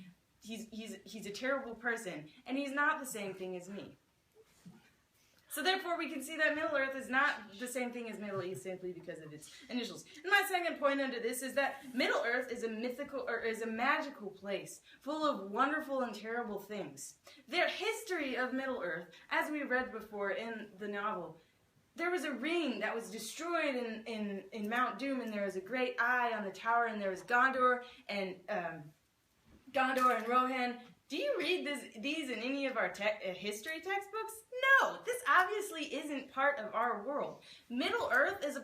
S4: he's a terrible person, and he's not the same thing as me. So therefore, we can see that Middle Earth is not the same thing as Middle East simply because of its initials. And my second point under this is that Middle Earth is a mythical, or is a magical place full of wonderful and terrible things. The history of Middle Earth, as we read before in the novel, there was a ring that was destroyed in Mount Doom, and there was a great eye on the tower, and there was Gondor and Rohan. Do you read these in any of our history textbooks? No, this obviously isn't part of our world. Middle Earth is a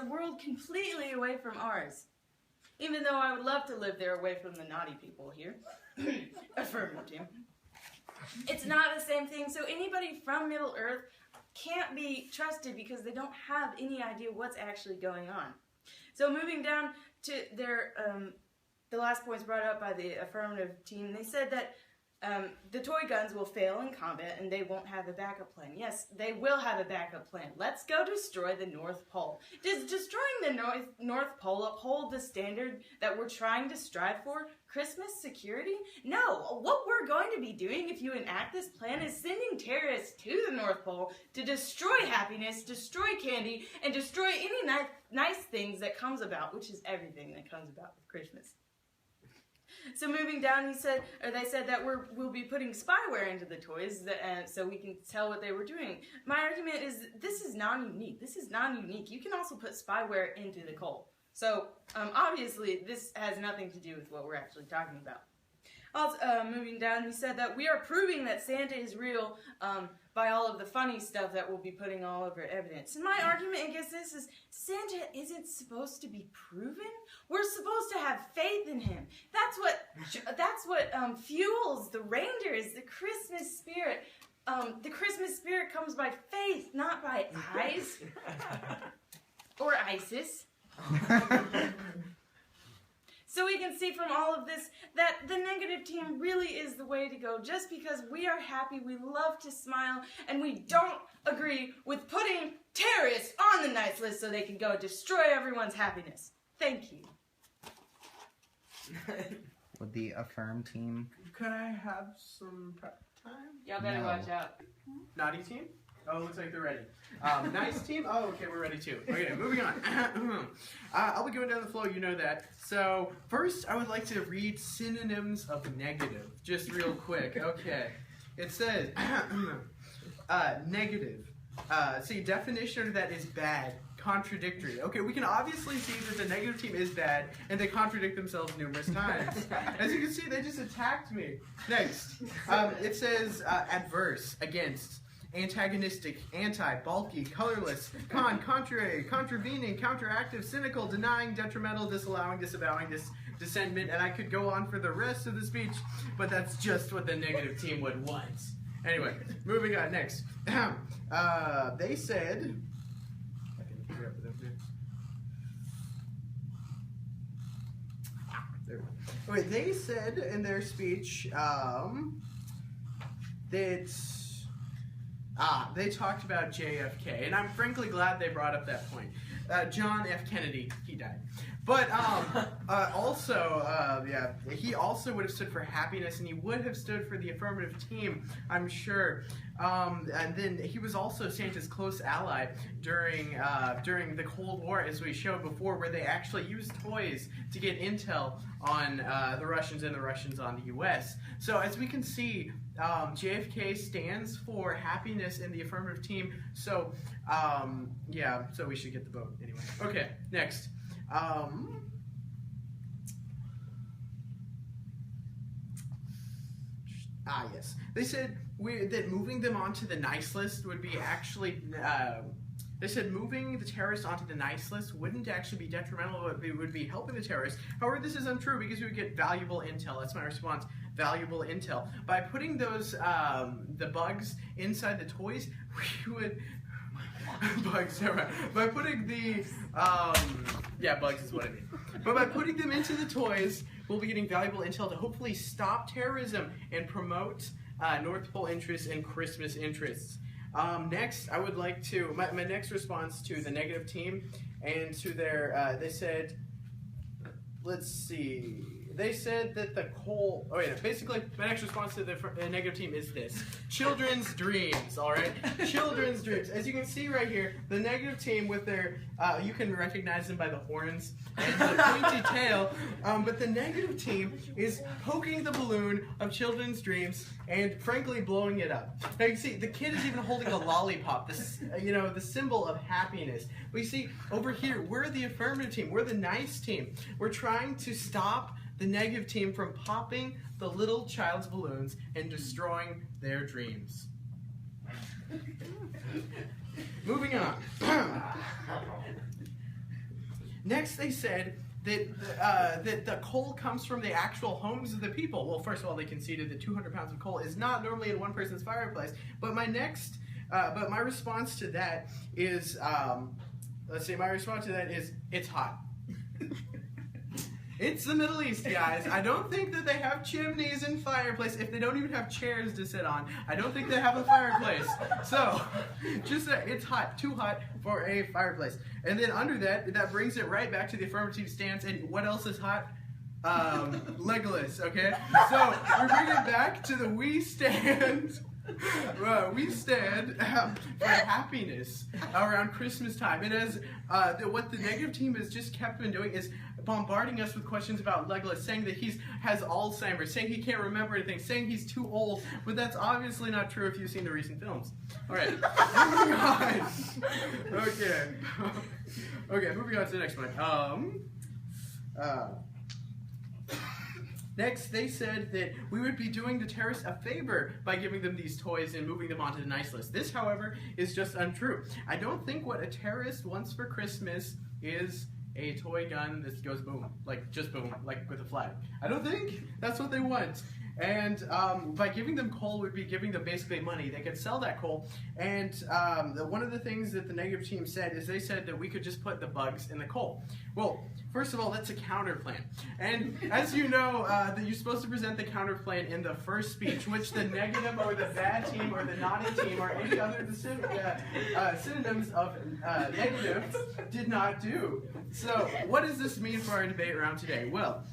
S4: world completely away from ours. Even though I would love to live there away from the naughty people here. Affirmative. It's not the same thing. So anybody from Middle Earth can't be trusted because they don't have any idea what's actually going on. So moving down to their the last points brought up by the affirmative team, they said that the toy guns will fail in combat and they won't have a backup plan. Yes, they will have a backup plan. Let's go destroy the North Pole. Does destroying the North Pole uphold the standard that we're trying to strive for? Christmas security? No. What we're going to be doing if you enact this plan is sending terrorists to the North Pole to destroy happiness, destroy candy, and destroy any nice things that comes about, which is everything that comes about with Christmas. So moving down, they said that we'll be putting spyware into the toys so we can tell what they were doing. My argument is this is non-unique. This is non-unique. You can also put spyware into the coal. So obviously this has nothing to do with what we're actually talking about. Also, moving down, he said that we are proving that Santa is real by all of the funny stuff that we'll be putting all over evidence. And my argument against this is Santa isn't supposed to be proven. We're supposed to have faith in him. That's what fuels the reindeers, the Christmas spirit. The Christmas spirit comes by faith, not by eyes or ISIS. So we can see from all of this that the negative team really is the way to go. Just because we are happy, we love to smile, and we don't agree with putting terrorists on the nice list so they can go destroy everyone's happiness. Thank you.
S2: Would the affirm team?
S1: Could I have some prep time?
S4: Y'all better
S2: No.
S4: watch out.
S1: Naughty team? Oh, looks like they're ready. Nice team? Oh, okay, we're ready too. Okay, moving on. I'll be going down the flow, you know that. So, first, I would like to read synonyms of negative, just real quick. Okay. It says, negative. See, definition of that is bad, contradictory. Okay, we can obviously see that the negative team is bad, and they contradict themselves numerous times. As you can see, they just attacked me. Next, it says adverse, against. Antagonistic, anti, bulky, colorless, con, contrary, contravening, counteractive, cynical, denying, detrimental, disallowing, disavowing, dissentment, and I could go on for the rest of the speech, but that's just what the negative team would want. Anyway, moving on, next. They said... I can figure out what there we go. Wait, they said in their speech that... they talked about JFK, and I'm frankly glad they brought up that point. John F. Kennedy, he died. But he also would have stood for happiness, and he would have stood for the affirmative team, I'm sure. And then he was also Santa's close ally during the Cold War, as we showed before, where they actually used toys to get intel on the Russians and the Russians on the U.S. So as we can see, JFK stands for happiness in the affirmative team. So so we should get the vote anyway. Okay, next. Yes. They said that moving them onto the nice list would be actually... They said moving the terrorists onto the nice list wouldn't actually be detrimental, it would be helping the terrorists. However, this is untrue because we would get valuable intel. That's my response, valuable intel. By putting those, the bugs inside the toys, we would... bugs, right. By putting the, bugs is what I mean. But by putting them into the toys, we'll be getting valuable intel to hopefully stop terrorism and promote North Pole interests and Christmas interests. Next, I would like to, my next response to the negative team and to their, they said, let's see, they said that the coal, basically, my next response to the negative team is this. Children's dreams, alright? Children's dreams. As you can see right here, the negative team with their, you can recognize them by the horns and the pointy tail, but the negative team is poking the balloon of children's dreams and, frankly, blowing it up. Now, you see, the kid is even holding a lollipop, the symbol of happiness. We see, over here, we're the affirmative team. We're the nice team. We're trying to stop the negative team from popping the little child's balloons and destroying their dreams. Moving on. Next, they said that the coal comes from the actual homes of the people. Well, first of all, they conceded that 200 pounds of coal is not normally in one person's fireplace. But my response to that is, it's hot. It's the Middle East, guys. I don't think that they have chimneys and fireplace. If they don't even have chairs to sit on, I don't think they have a fireplace. So, just it's hot, too hot for a fireplace. And then under that brings it right back to the affirmative stance. And what else is hot? Legolas, okay? So, we bring it back to the we stand. We stand for happiness around Christmas time. It is what the negative team has just kept on doing is bombarding us with questions about Legolas, saying that he has Alzheimer's, saying he can't remember anything, saying he's too old, but that's obviously not true if you've seen the recent films. All right, moving on. Okay, moving on to the next one. Next, they said that we would be doing the terrorists a favor by giving them these toys and moving them onto the nice list. This, however, is just untrue. I don't think what a terrorist wants for Christmas is a toy gun that goes boom, like just boom, like with a flag. I don't think that's what they want. And by giving them coal would be giving them basically money. They could sell that coal. And one of the things that the negative team said is they said that we could just put the bugs in the coal. Well, first of all, that's a counter plan. And as you know, that you're supposed to present the counter plan in the first speech, which the negative or the bad team or the naughty team or any other synonyms of negative did not do. So what does this mean for our debate around today? Well,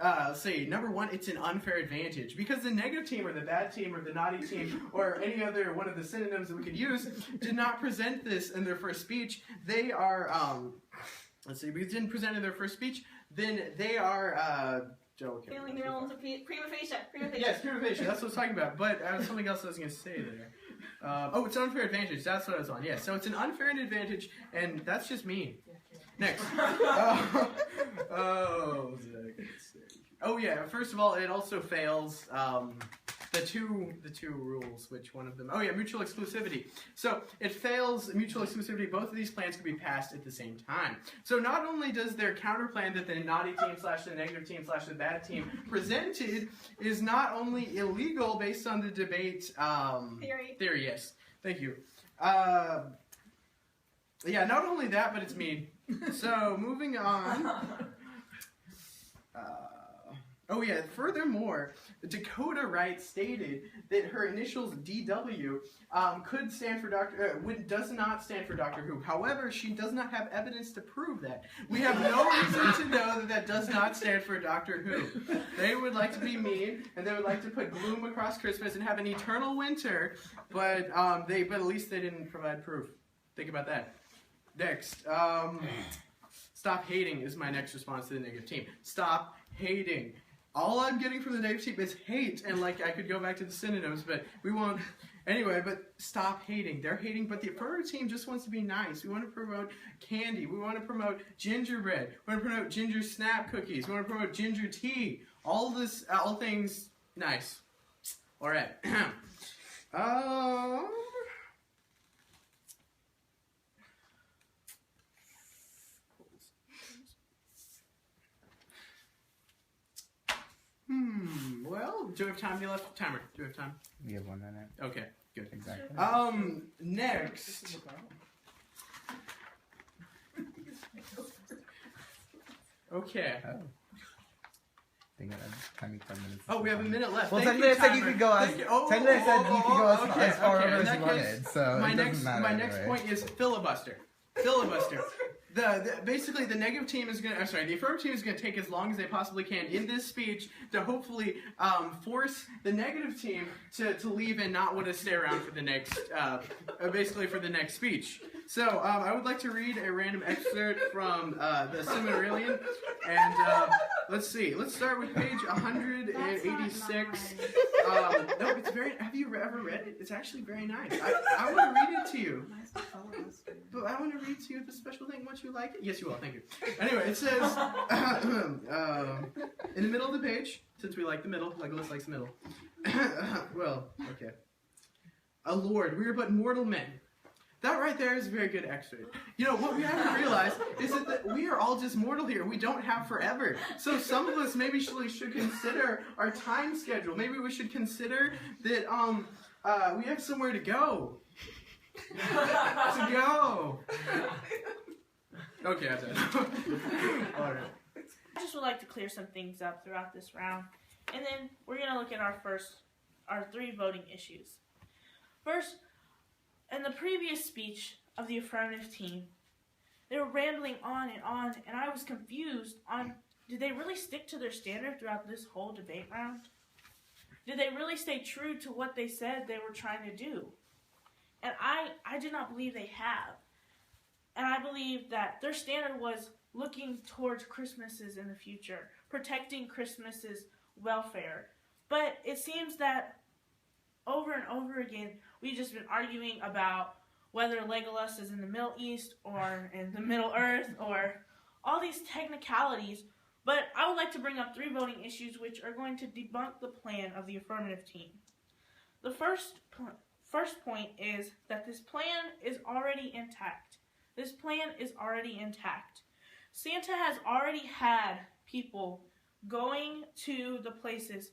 S1: let's see, number one, it's an unfair advantage because the negative team or the bad team or the naughty team or any other one of the synonyms that we could use did not present this in their first speech. They are, let's see, we didn't present in their first speech, then they are,
S3: Failing their own prima facie.
S1: Yes, prima facie, that's what I was talking about, but something else I was going to say there. It's an unfair advantage, that's what I was on, yes. So it's an unfair advantage, and that's just mean. Next. Oh yeah, first of all, it also fails the two rules, which one of them? Oh yeah, mutual exclusivity. So it fails mutual exclusivity. Both of these plans can be passed at the same time. So not only does their counter plan that the naughty team / the negative team / the bad team presented is not only illegal based on the debate theory, yes. Thank you. Yeah, not only that, but it's mean. So moving on. Oh yeah, furthermore, Dakota Wright stated that her initials DW could stand for does not stand for Doctor Who. However, she does not have evidence to prove that. We have no reason to know that does not stand for Doctor Who. They would like to be mean, and they would like to put gloom across Christmas and have an eternal winter, but at least they didn't provide proof. Think about that. Next, stop hating is my next response to the negative team. Stop hating. All I'm getting from the negative team is hate, and like I could go back to the synonyms, but we won't. Anyway, but stop hating. They're hating, but the affirmative team just wants to be nice. We want to promote candy. We want to promote gingerbread. We want to promote ginger snap cookies. We want to promote ginger tea. All things nice. All right. Well, do we have time? Do you left timer? Do we have time?
S2: We have 1 minute.
S1: Okay, good.
S2: Exactly.
S1: Next. Okay.
S2: Oh. Think timing 10 minutes.
S1: Oh, we have a minute left.
S2: Well,
S1: Thank
S2: 10 minutes said you
S1: timer.
S2: could go as.
S1: Thank you.
S2: 10 minutes said you could go as far over
S1: in
S2: as
S1: that
S2: you
S1: case,
S2: wanted. So
S1: my
S2: it
S1: next
S2: doesn't matter anyway.
S1: point is filibuster. Filibuster. Basically, the negative team is going to, the affirmative team is going to take as long as they possibly can in this speech to hopefully force the negative team to leave and not want to stay around for the next, basically for the next speech. So I would like to read a random excerpt from the Silmarillion, and let's see. Let's start with page 186. No, it's very. Have you ever read it? It's actually very nice. I want to read it to you. But I want to read to you the special thing. Won't you like it? Yes, you will. Thank you. Anyway, it says in the middle of the page, since we like the middle, Legolas likes the middle. Well, okay. Lord, we are but mortal men. That right there is a very good excerpt. You know, what we have to realize is that we are all just mortal here. We don't have forever. So some of us maybe should consider our time schedule. Maybe we should consider that we have somewhere to go. Okay, I'm done. All right.
S5: I just would like to clear some things up throughout this round. And then we're going to look at our 3 voting issues. First, in the previous speech of the affirmative team, they were rambling on, and I was confused on, did they really stick to their standard throughout this whole debate round? Did they really stay true to what they said they were trying to do? And I do not believe they have. And I believe that their standard was looking towards Christmases in the future, protecting Christmases' welfare. But it seems that over and over again, we've just been arguing about whether Legolas is in the Middle East or in the Middle Earth or all these technicalities. But I would like to bring up 3 voting issues which are going to debunk the plan of the affirmative team. The first point is that this plan is already intact. This plan is already intact. Santa has already had people going to the places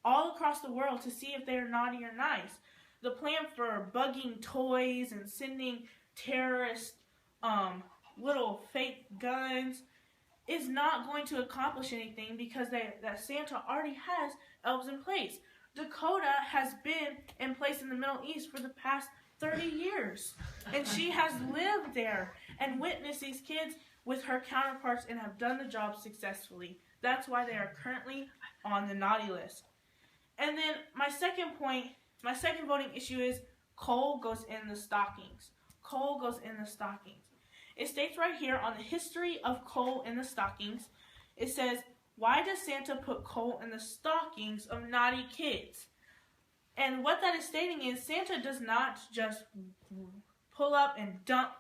S5: all across the world to see if they are naughty or nice. The plan for bugging toys and sending terrorist little fake guns is not going to accomplish anything because that Santa already has elves in place. Dakota has been in place in the Middle East for the past 30 years, and she has lived there and witnessed these kids with her counterparts and have done the job successfully. That's why they are currently on the naughty list. And then my second voting issue is coal goes in the stockings. Coal goes in the stockings. It states right here on the history of coal in the stockings, it says, why does Santa put coal in the stockings of naughty kids? And what that is stating is Santa does not just pull up and dump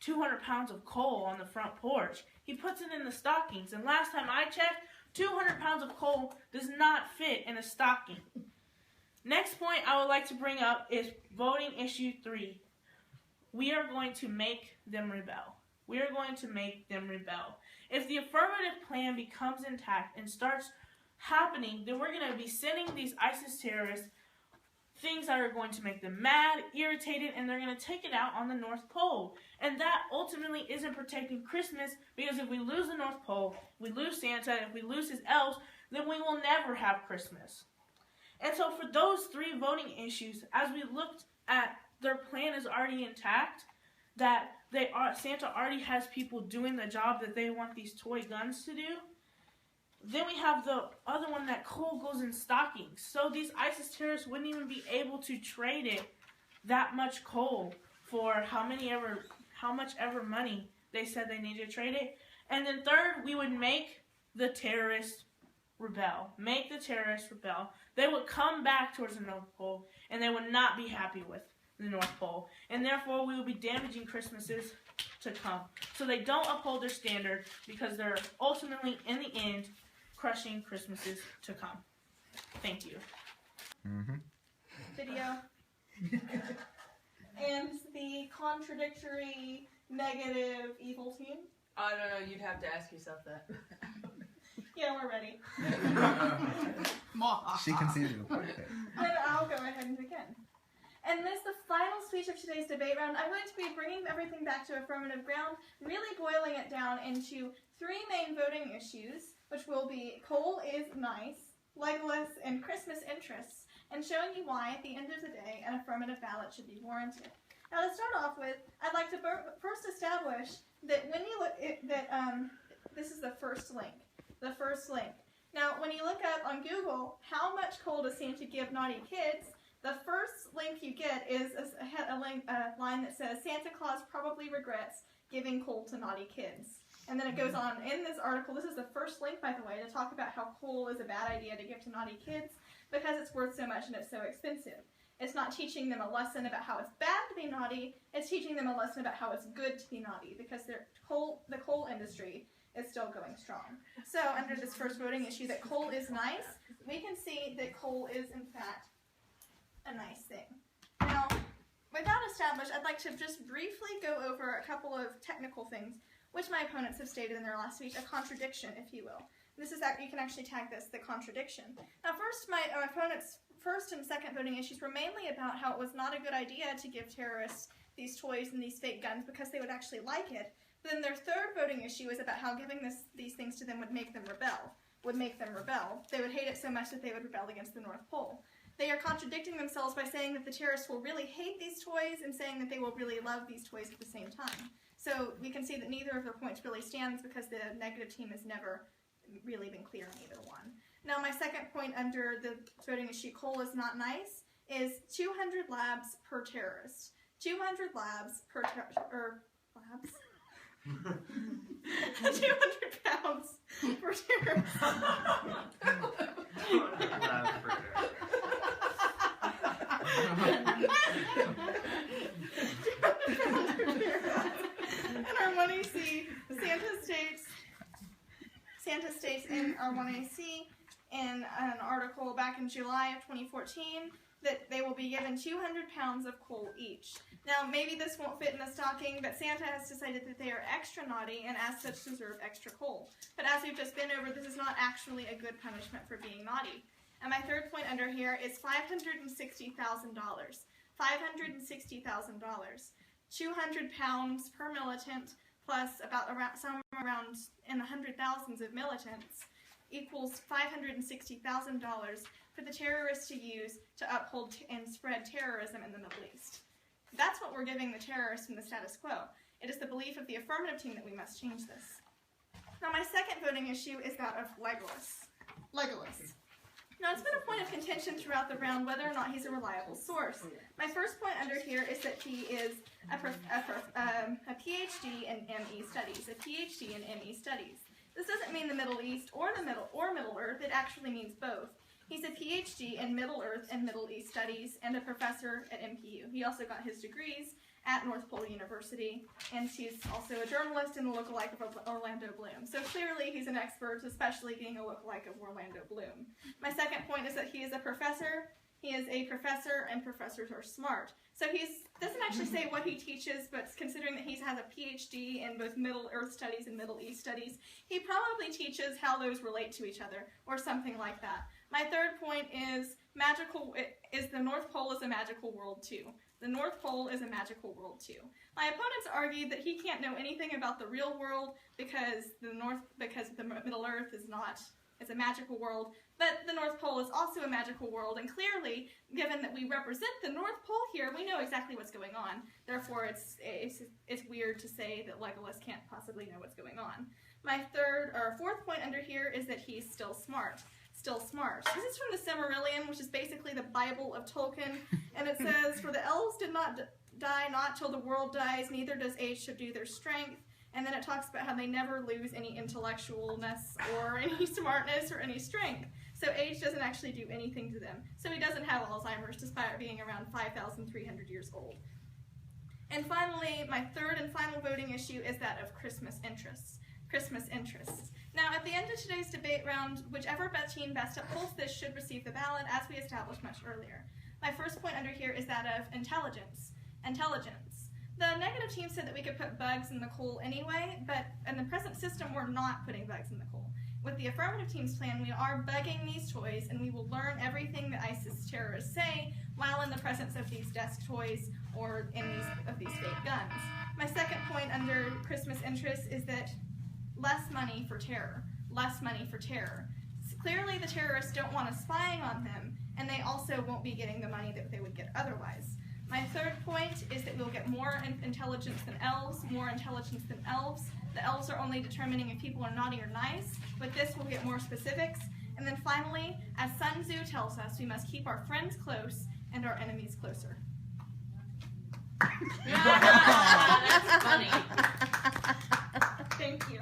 S5: 200 pounds of coal on the front porch. He puts it in the stockings. And last time I checked, 200 pounds of coal does not fit in a stocking. Next point I would like to bring up is voting issue 3. We are going to make them rebel. We are going to make them rebel. If the affirmative plan becomes intact and starts happening, then we're going to be sending these ISIS terrorists things that are going to make them mad, irritated, and they're going to take it out on the North Pole. And that ultimately isn't protecting Christmas, because if we lose the North Pole, we lose Santa, if we lose his elves, then we will never have Christmas. And so for those 3 voting issues, as we looked at their plan is already intact, that Santa already has people doing the job that they want these toy guns to do, then we have the other one that coal goes in stockings. So these ISIS terrorists wouldn't even be able to trade it that much coal for how much ever money they said they needed to trade it. And then third, we would make the terrorists rebel. Make the terrorists rebel. They would come back towards the North Pole, and they would not be happy with the North Pole. And therefore, we will be damaging Christmases to come. So they don't uphold their standard, because they're ultimately, in the end, crushing Christmases to come. Thank you.
S3: Video. And the contradictory, negative, evil team.
S4: I don't know, you'd have to ask yourself that.
S3: Yeah, we're ready.
S2: She conceded. Okay.
S3: Then I'll go ahead and begin. And this is the final speech of today's debate round. I'm going to be bringing everything back to affirmative ground, really boiling it down into 3 main voting issues, which will be coal is nice, Legolas, and Christmas interests, and showing you why, at the end of the day, an affirmative ballot should be warranted. Now, to start off with, I'd like to first establish that when you look at this is the first link. The first link. Now, when you look up on Google, how much coal does Santa give naughty kids? The first link you get is a line that says, Santa Claus probably regrets giving coal to naughty kids. And then it goes on in this article, this is the first link, by the way, to talk about how coal is a bad idea to give to naughty kids because it's worth so much and it's so expensive. It's not teaching them a lesson about how it's bad to be naughty, it's teaching them a lesson about how it's good to be naughty, because the coal industry is still going strong. So under this first voting issue that coal is nice, we can see that coal is in fact a nice thing. Now, with that established, I'd like to just briefly go over a couple of technical things which my opponents have stated in their last speech, a contradiction, if you will. This is that you can actually tag this the contradiction. Now, first, my opponents' first and second voting issues were mainly about how it was not a good idea to give terrorists these toys and these fake guns because they would actually like it, Then their third voting issue is about how giving these things to them would make them rebel. They would hate it so much that they would rebel against the North Pole. They are contradicting themselves by saying that the terrorists will really hate these toys and saying that they will really love these toys at the same time. So we can see that neither of their points really stands because the negative team has never really been clear on either one. Now my second point under the voting issue, coal is not nice, is 200 labs per terrorist. 200 labs per labs? 200 pounds per terrorist.
S6: 200 labs per terrorist.
S3: In our 1AC, Santa states in our 1AC in an article back in July of 2014 that they will be given 200 pounds of coal each. Now, maybe this won't fit in the stocking, but Santa has decided that they are extra naughty and as such deserve extra coal. But as we've just been over, this is not actually a good punishment for being naughty. And my third point under here is $560,000. $560,000. 200 pounds per militant plus somewhere around in the hundred thousands of militants equals $560,000 for the terrorists to use to uphold and spread terrorism in the Middle East. That's what we're giving the terrorists from the status quo. It is the belief of the affirmative team that we must change this. Now my second voting issue is that of Legolas. Now it's been a point of contention throughout the round whether or not he's a reliable source. My first point under here is that he is a PhD in ME studies. This doesn't mean the Middle East or Middle Earth. It actually means both. He's a PhD in Middle Earth and Middle East studies and a professor at MPU. He also got his degrees at North Pole University, and he's also a journalist and a lookalike of Orlando Bloom. So clearly he's an expert, especially being a lookalike of Orlando Bloom. My second point is that he is a professor. He is a professor, and professors are smart. So he doesn't actually say what he teaches, but considering that he has a PhD in both Middle Earth studies and Middle East studies, he probably teaches how those relate to each other, or something like that. My third point is the North Pole is a magical world too. The North Pole is a magical world too. My opponents argued that he can't know anything about the real world because the Middle Earth is a magical world, but the North Pole is also a magical world, and clearly, given that we represent the North Pole here, we know exactly what's going on. Therefore, it's weird to say that Legolas can't possibly know what's going on. My fourth point under here is that he's still smart. This is from the Silmarillion, which is basically the Bible of Tolkien, and it says, "For the elves did not die, not till the world dies, neither does age subdue their strength." And then it talks about how they never lose any intellectualness or any smartness or any strength. So age doesn't actually do anything to them. So he doesn't have Alzheimer's despite being around 5,300 years old. And finally, my third and final voting issue is that of Christmas interests. Now, at the end of today's debate round, whichever team best upholds this should receive the ballot, as we established much earlier. My first point under here is that of intelligence. The negative team said that we could put bugs in the coal anyway, but in the present system, we're not putting bugs in the coal. With the affirmative team's plan, we are bugging these toys, and we will learn everything that ISIS terrorists say while in the presence of these desk toys or in these fake guns. My second point under Christmas interests is that less money for terror. Clearly, the terrorists don't want us spying on them, and they also won't be getting the money that they would get otherwise. My third point is that we'll get more intelligence than elves, The elves are only determining if people are naughty or nice. With this, we'll get more specifics. And then finally, as Sun Tzu tells us, we must keep our friends close and our enemies closer.
S4: That's funny.
S3: Thank you.